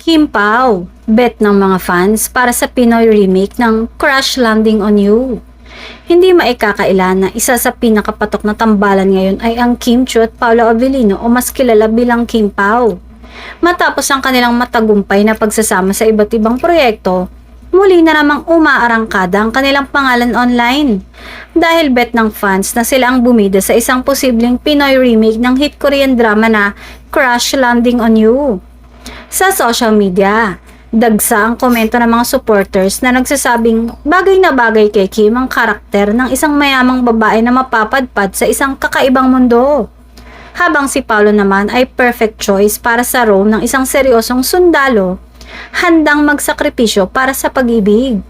Kim Pao, bet ng mga fans para sa Pinoy remake ng Crash Landing on You. Hindi maikakaila na isa sa pinakapatok na tambalan ngayon ay ang Kim Chiu at Paolo Avellino o mas kilala bilang Kim Pao. Matapos ang kanilang matagumpay na pagsasama sa iba't ibang proyekto, muli na namang umaarangkada ang kanilang pangalan online. Dahil bet ng fans na sila ang bumida sa isang posibleng Pinoy remake ng hit Korean drama na Crash Landing on You. Sa social media, dagsa ang komento ng mga supporters na nagsasabing bagay na bagay kay Kim ang karakter ng isang mayamang babae na mapapadpad sa isang kakaibang mundo. Habang si Paolo naman ay perfect choice para sa role ng isang seryosong sundalo, handang magsakripisyo para sa pag-ibig.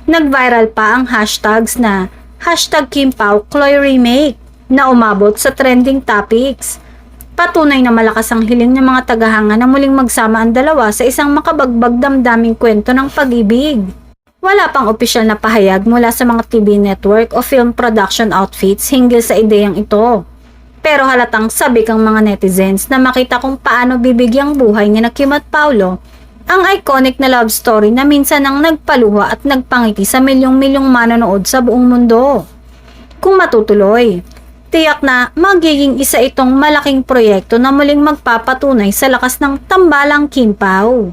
Nag-viral pa ang hashtags na #KimPao-Chloe Remake na umabot sa trending topics. Patunay na malakas ang hiling ng mga tagahanga na muling magsama ang dalawa sa isang makabagbag damdaming kwento ng pag-ibig. Wala pang opisyal na pahayag mula sa mga TV network o film production outfits hinggil sa ideyang ito. Pero halatang sabik ang mga netizens na makita kung paano bibigyang buhay ni Kim at Paolo ang iconic na love story na minsan ang nagpaluha at nagpangiti sa milyong-milyong manonood sa buong mundo. Kung matutuloy, tiyak na magiging isa itong malaking proyekto na muling magpapatunay sa lakas ng tambalang Kim Pao.